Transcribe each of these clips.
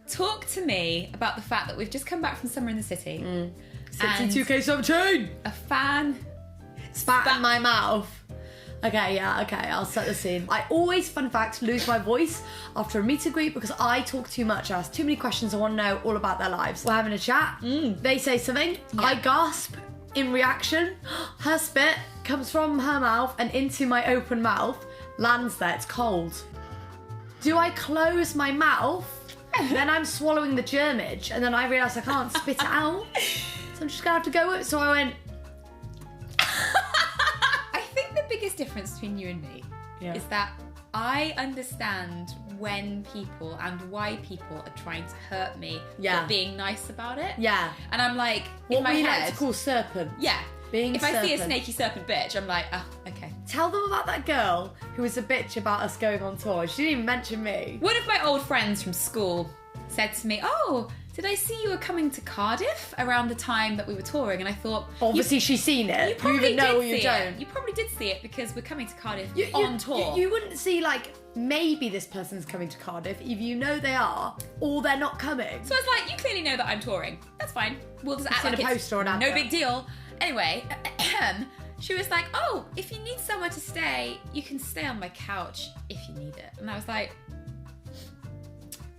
talk to me about the fact that we've just come back from Summer in the City. 62K17! A fan spat in my mouth. Okay, I'll set the scene. I always, fun fact, lose my voice after a meet and greet because I talk too much. I ask too many questions. I want to know all about their lives. We're having a chat. They say something. Yeah. I gasp in reaction. Her spit comes from her mouth and into my open mouth, lands there. It's cold. Do I close my mouth? Then I'm swallowing the germage, and then I realise I can't spit it out. So I'm just gonna have to go with it. So I went. I think the biggest difference between you and me is that I understand when people and why people are trying to hurt me, but being nice about it. Yeah. And I'm like, what in my we head, like to call serpent. Yeah. Being if serpent. I see a snaky serpent bitch, I'm like, oh, okay. Tell them about that girl who was a bitch about us going on tour. She didn't even mention me. One of my old friends from school said to me, oh, did I see you were coming to Cardiff around the time that we were touring? And I thought... Obviously she's seen it. You probably either know or did you see don't. it. You probably did see it because we're coming to Cardiff on tour. You wouldn't see, like, maybe this person's coming to Cardiff if you know they are, or they're not coming. So it's like, you clearly know that I'm touring. That's fine. We'll just act like a poster or an advert. No big deal. Anyway, she was like, oh, if you need somewhere to stay, you can stay on my couch if you need it. And I was like,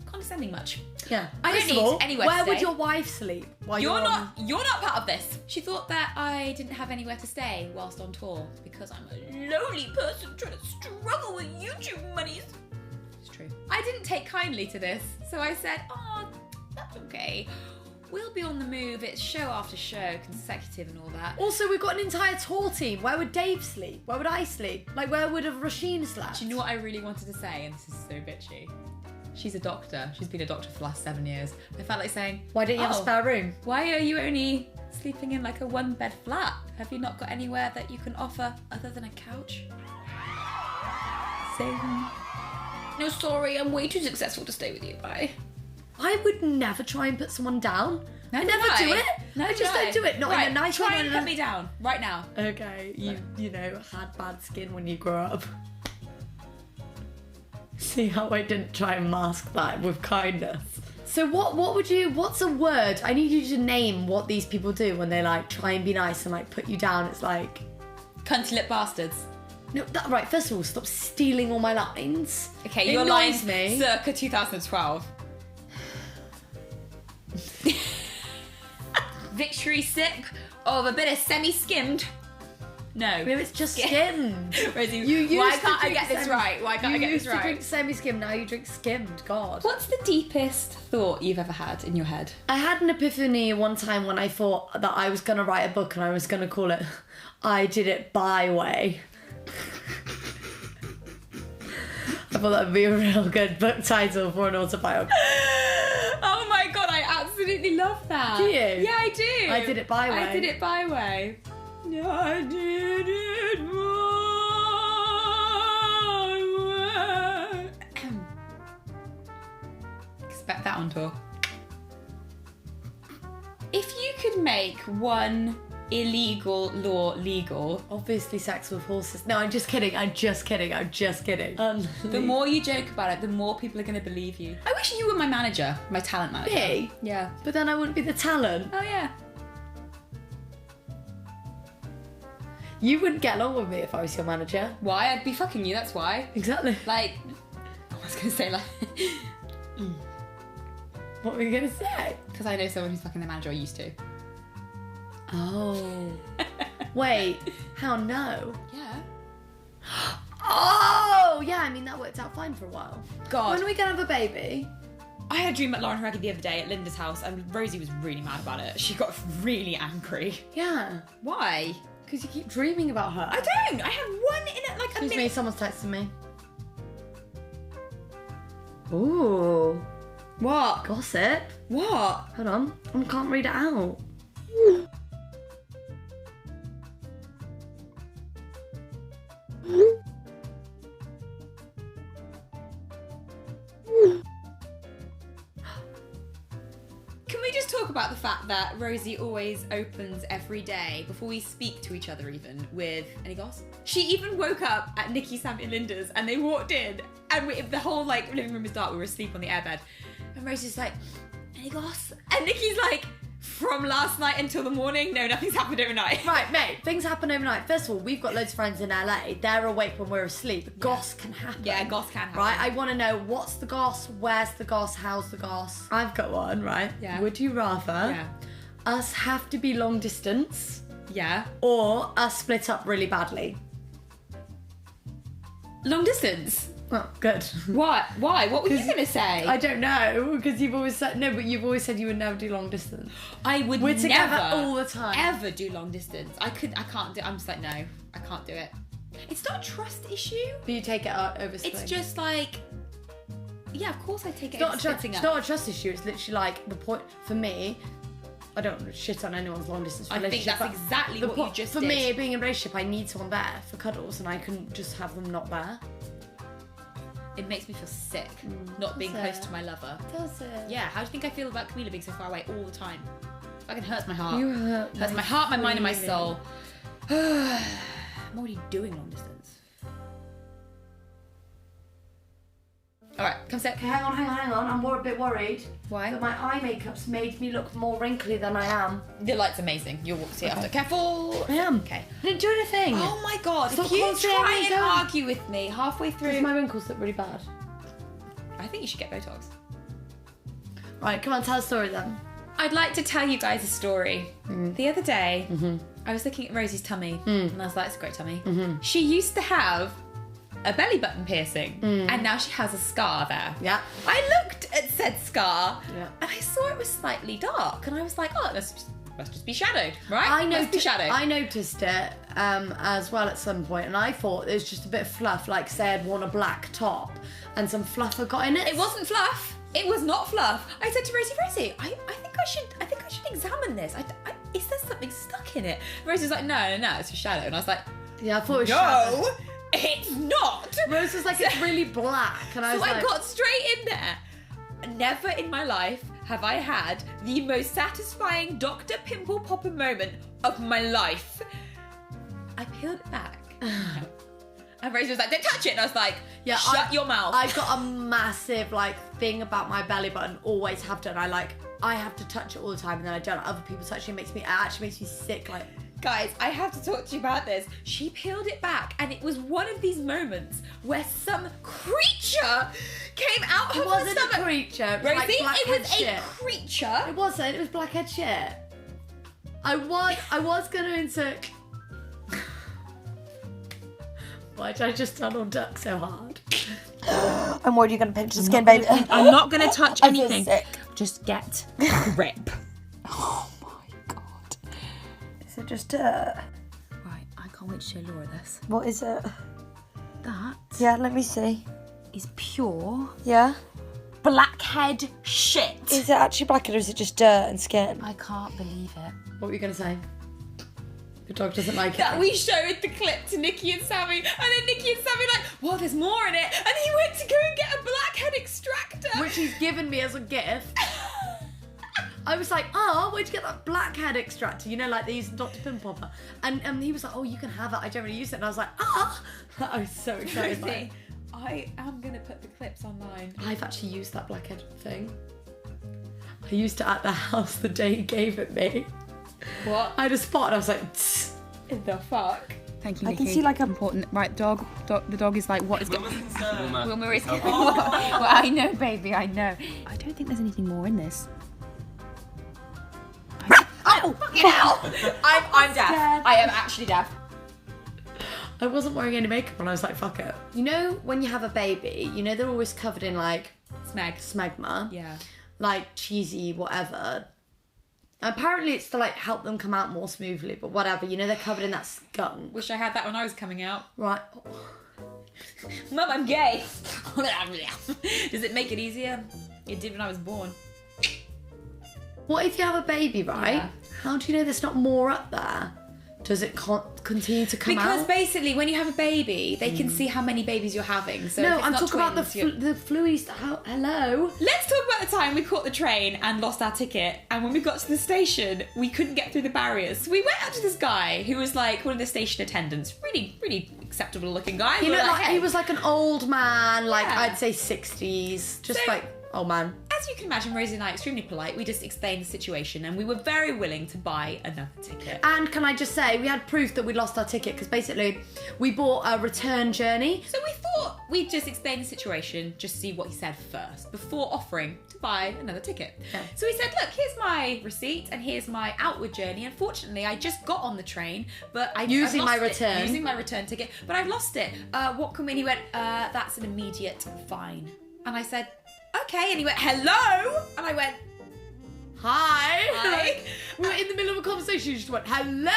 condescending much. Yeah. I don't need anywhere to Where stay. would your wife sleep? You're not part of this. She thought that I didn't have anywhere to stay whilst on tour because I'm a lonely person trying to struggle with YouTube monies. It's true. I didn't take kindly to this, so I said, oh, that's okay. We'll be on the move. It's show after show, consecutive and all that. Also, we've got an entire tour team. Where would Dave sleep? Where would I sleep? Like, where would have Rasheen slept? Do you know what I really wanted to say? And this is so bitchy. She's a doctor. She's been a doctor for the last 7 years. I felt like saying, why don't you have a spare room? Why are you only sleeping in like a 1-bed flat? Have you not got anywhere that you can offer other than a couch? Same. No, sorry, I'm way too successful to stay with you. Bye. I would never try and put someone down. No, I never do it. No, I just don't do it. Not in a nice way. Try and put me down right now. Okay, you know, had bad skin when you grew up. See how I didn't try and mask that with kindness. So what's a word? I need you to name what these people do when they like try and be nice and like put you down. It's like... Cunty lip bastards. No, right, first of all, stop stealing all my lines. Okay, your lines circa 2012. Victory sip of a bit of semi-skimmed. No. No, it's just skimmed. Rosie, why can't I get this right? Why can't I get this right? You used to drink semi-skimmed, now you drink skimmed. God. What's the deepest thought you've ever had in your head? I had an epiphany one time when I thought that I was going to write a book and I was going to call it I Did It My Way. I thought that would be a real good book title for an autobiography. Oh my god, I absolutely love that. Do you? Yeah, I do. I Did It My Way. I Did It My Way. I did it my way. Expect that on tour. If you could make one illegal law legal... Obviously sex with horses. No, I'm just kidding. The more you joke about it, the more people are going to believe you. I wish you were my manager, my talent manager. Me? Yeah. But then I wouldn't be the talent. Oh, yeah. You wouldn't get along with me if I was your manager. Why? I'd be fucking you, that's why. Exactly. Like... I was going to say, like... What were you going to say? Because I know someone who's fucking the manager, I used to. Oh. Wait, how no? Yeah. Oh, yeah, I mean, that worked out fine for a while. God. When are we going to have a baby? I had a dream about Lauren Haragi the other day at Linda's house and Rosie was really mad about it. She got really angry. Yeah. Why? Because you keep dreaming about her. I don't. I had one in it like Excuse me, someone's texting me. Ooh. What? Gossip. What? Hold on. I can't read it out. Can we just talk about the fact that Rosie always opens every day before we speak to each other even with any goss? She even woke up at Nikki, Sam and Linda's and they walked in and the whole like living room was dark, we were asleep on the airbed. And Rosie's like, any goss? And Nikki's like, from last night until the morning, no, nothing's happened overnight. Right, mate, things happen overnight. First of all, we've got loads of friends in LA. They're awake when we're asleep. Goss can happen. Yeah, goss can happen. Right, I want to know what's the goss, where's the goss, how's the goss? I've got one, right? Yeah. Would you rather us have to be long distance or us split up really badly? Long distance? Oh, good. What? Why? What were you going to say? I don't know, because you've always said, no, but you've always said you would never do long distance. I would We're never, together all the time. ever do long distance. I can't do, I'm just like, no, I can't do it. It's not a trust issue. But you take it out over splitting. It's just like, yeah, of course I take it It's over not, splitting it's up. not a trust issue, it's literally like the point, for me, I don't want to shit on anyone's long distance I think relationship. that's but exactly what you just for did. me, being in a relationship, I need someone there for cuddles, and I couldn't just have them not there. It makes me feel sick, not being close to my lover. Does it? Yeah, how do you think I feel about Camila being so far away all the time? Fucking hurts my heart. You hurt Hurts my heart, my mind, and my feelings. soul. I'm already doing long distance. Alright, come sit. Okay, hang on. I'm a bit worried. Why? That my eye makeup's made me look more wrinkly than I am. The light's amazing. You'll see it after. Careful! I am. Okay. I didn't do anything. Oh my god, Stop if you constantly try and going. argue with me halfway through... My wrinkles look really bad. I think you should get Botox. Right, come on, tell a story then. I'd like to tell you guys a story. The other day, I was looking at Rosie's tummy, and I was like, it's a great tummy. She used to have a belly button piercing, and now she has a scar there. Yeah. I looked at said scar, Yeah. and I saw it was slightly dark, and I was like, oh, must just be shadowed, right? Must be shadowed. I noticed it as well at some point, and I thought it was just a bit of fluff, like say I'd worn a black top and some fluff had got in it. It wasn't fluff. It was not fluff. I said to Rosie, I think I should examine this. Is there something stuck in it? Rosie's like, no, it's a shadow, and I was like, Yeah, I thought it was shadow. no, it's not. Rose was like, it's really black, and I So was I like, got straight in there. Never in my life have I had the most satisfying Dr. Pimple Popper moment of my life. I peeled it back. And Rosie was like, don't touch it. And I was like, yeah, shut your mouth. I've got a massive thing about my belly button. Always have done. I have to touch it all the time, and then I don't. Other people touch it. It actually makes me sick. Guys, I have to talk to you about this. She peeled it back, and it was one of these moments where some creature came out of It her wasn't stomach. a creature. It was Rosie, like it blackhead was shit. a creature. It wasn't. It was blackhead shit. I was gonna insert. Why did I just Donald Duck so hard? I'm worried you're gonna pinch the skin, baby. I'm not going to touch I feel anything. sick. Just get grip. Oh my god. Is it just dirt? Right, I can't wait to show Laura this. What is it? That Yeah, let me see. is pure Yeah? blackhead shit. Is it actually blackhead or is it just dirt and skin? I can't believe it. What were you gonna say? The dog doesn't like it. That we showed the clip to Nikki and Sammy, and then Nikki and Sammy like, well, there's more in it, and he went to go and get a blackhead extractor. Which he's given me as a gift. I was like, oh, where'd you get that blackhead extractor? You know, like they use in Dr. Pimple Popper. And he was like, oh, you can have it. I don't really use it. And I was like, ah. I was so excited by it. Rosie, I am going to put the clips online. I've actually used that blackhead thing. I used it at the house the day he gave it me. What? I had a spot and I was like, tss. In the fuck? Thank you, I Nikki. can see like a... Important. Right, the dog is like, what is going on? Wilma is Okay. well, I know, baby, I know. I don't think there's anything more in this. Oh, fucking hell! I'm deaf. Scared. I am actually deaf. I wasn't wearing any makeup and I was like, fuck it. You know when you have a baby, you know they're always covered in like smegma, Yeah. like cheesy whatever. Apparently it's to like help them come out more smoothly, but whatever. You know they're covered in that skunk. Wish I had that when I was coming out. Right. Mum, I'm gay. Does it make it easier? It did when I was born. What if you have a baby, right? Yeah. How do you know there's not more up there? Does it continue to come Because out? basically, when you have a baby, they can see how many babies you're having. So if No, it's I'm not talking about twins, you're- the fluids. Hello? Let's talk about the time we caught the train and lost our ticket. And when we got to the station, we couldn't get through the barriers. So we went up to this guy who was like one of the station attendants. Really, really acceptable looking guy. He We were looked like "Hey." he was like an old man, like Yeah. I'd say 60s, just So- like old man. as you can imagine, Rosie and I are extremely polite. We just explained the situation and we were very willing to buy another ticket. And can I just say, we had proof that we'd lost our ticket because basically we bought a return journey. So we thought we'd just explain the situation, just see what he said first, before offering to buy another ticket. Yeah. So he said, look, here's my receipt and here's my outward journey. Unfortunately, I just got on the train, but Using my return ticket, but I've lost it. What can we? And he went, that's an immediate fine. And I said, okay. And he went, hello. And I went, hi. Like, we were in the middle of a conversation, you just went, hello!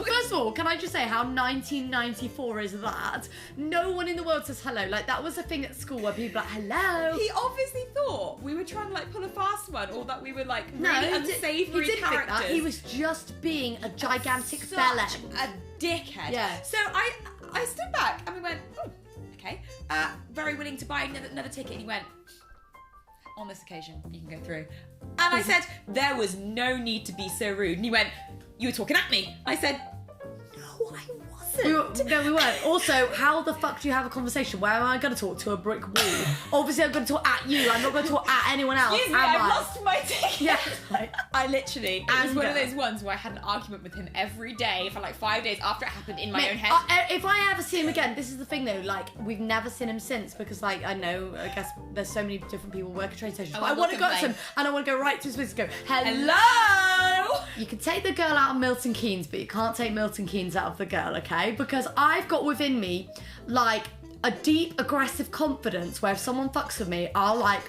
First of all, can I just say how 1994 is that? No one in the world says hello. Like, that was a thing at school where people were like, hello. He obviously thought we were trying to like pull a fast one, or that we were like really unsavoury he didn't characters. think that. He was just being a gigantic Such bellend. a dickhead. Yeah. So I stood back and we went, oh, okay. Very willing to buy another ticket. And he went, on this occasion, you can go through. And I said, there was no need to be so rude. And he went, you were talking at me. I said, no, I wasn't. No, we weren't. Also, how the fuck do you have a conversation? Where am I going to talk to a brick wall? Obviously, I'm going to talk at you. I'm not going to talk at anyone else. Excuse me, I lost my ticket. Yeah. Like, I literally, it was one of those ones where I had an argument with him every day for like 5 days after it happened in my own head. If I ever see him again, this is the thing though, like, we've never seen him since because, like, I guess there's so many different people work at train stations. Oh, but I want to go up to him and I want to go right to his face and go, hello! You can take the girl out of Milton Keynes, but you can't take Milton Keynes out of the girl, okay? Because I've got within me, like, a deep, aggressive confidence where if someone fucks with me, I'll, like,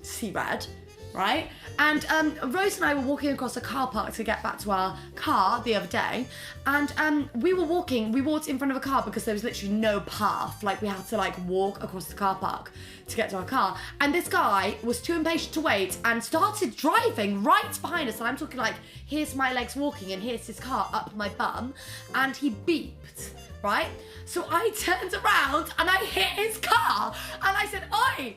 see red, right? And Rose and I were walking across a car park to get back to our car the other day, and we walked in front of a car because there was literally no path. Like, we had to, like, walk across the car park to get to our car. And this guy was too impatient to wait and started driving right behind us. And I'm talking like, here's my legs walking and here's his car up my bum. And he beeped, right? So I turned around and I hit his car and I said, oi,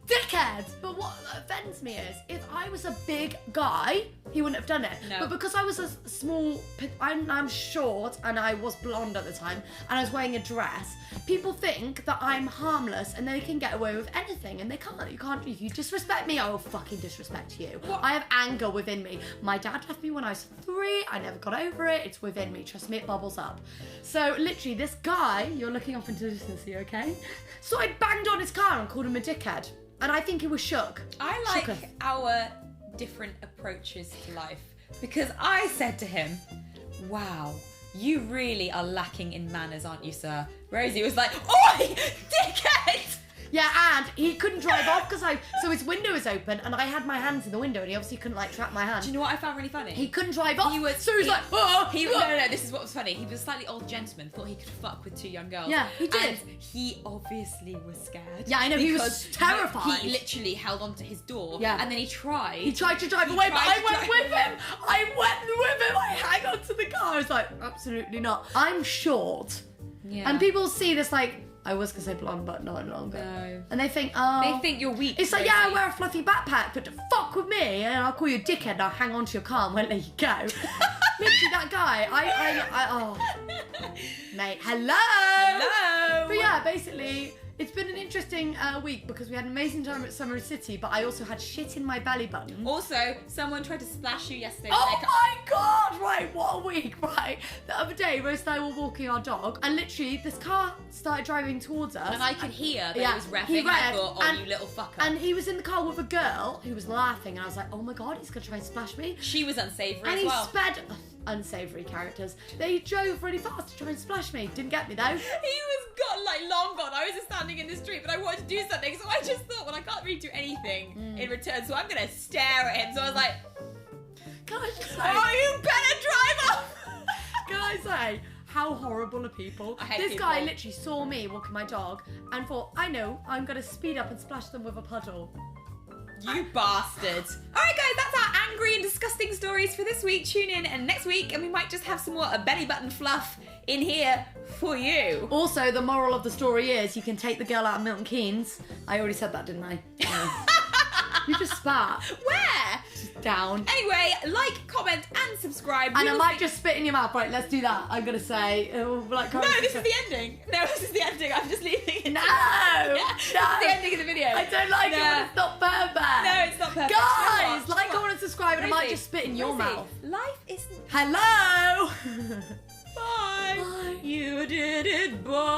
dickhead! But what offends me is, if I was a big guy, he wouldn't have done it. No. But because I was a small, I'm short and I was blonde at the time and I was wearing a dress, people think that I'm harmless and they can get away with anything, and they can't. You can't. If you disrespect me, I will fucking disrespect you. What? I have anger within me. My dad left me when I was 3. I never got over it. It's within me. Trust me, it bubbles up. So literally, this guy, you're looking off into the distance, are you okay? So I banged on his car and called him a dickhead. And I think he was shook. I like our different approaches to life, because I said to him, wow, you really are lacking in manners, aren't you, sir? Rosie was like, oi, dickhead! Yeah, and he couldn't drive off because so his window was open and I had my hands in the window and he obviously couldn't like trap my hand. Do you know what I found really funny? He couldn't drive off. He was like, oh, no, this is what was funny. He was a slightly old gentleman, thought he could fuck with 2 young girls. Yeah, he did. And he obviously was scared. Yeah, I know, he was terrified. He literally held onto his door. Yeah. And then he tried. He tried to drive away, but I went with him. I hang on to the car. I was like, absolutely not. I'm short. Yeah. And people see this like, I was going to say blonde, but no longer. No. And they think, oh. They think you're weak. It's like, yeah, I wear a fluffy backpack, but fuck with me, and I'll call you a dickhead, and I'll hang on to your car and won't let you go. Literally, that guy, oh. Mate, hello! Hello! But yeah, basically, it's been an interesting week because we had an amazing time at Summer City, but I also had shit in my belly button. Also, someone tried to splash you yesterday. Oh my god! Right, what a week, right? The other day, Rose and I were walking our dog, and literally this car started driving towards us. And I could hear that Yeah, he was reffing, he and I revved, thought, oh, you little fucker. And he was in the car with a girl who was laughing, and I was like, oh my god, he's gonna try and splash me. She was unsavoury And as he well. sped... Unsavoury characters. They drove really fast to try and splash me. Didn't get me though. He was like long gone. I was just standing in the street, but I wanted to do something, so I just thought, well, I can't really do anything in return, so I'm gonna stare at him. So I was like, Can I just say... oh, you better drive off! Can I say... How horrible are people? I hate this people. guy literally saw me walking my dog and thought, I know, I'm going to speed up and splash them with a puddle. You bastard. Alright guys, that's our angry and disgusting stories for this week. Tune in and next week and we might just have some more belly button fluff in here for you. Also, the moral of the story is you can take the girl out of Milton Keynes. I already said that, didn't I? You just spat. Where? down. Anyway, like, comment, and subscribe. And I might just spit in your mouth. Right, let's do that. I'm gonna say, like, No, this is the ending. No, this is the ending. I'm just leaving it. No, Yeah, this is the ending of the video. I don't like it when it's not perfect. No, it's not perfect. Guys, like, comment, and subscribe, and I might Rosie, just spit in your Rosie, mouth. Life isn't. Hello. Bye. Bye. You did it, boy.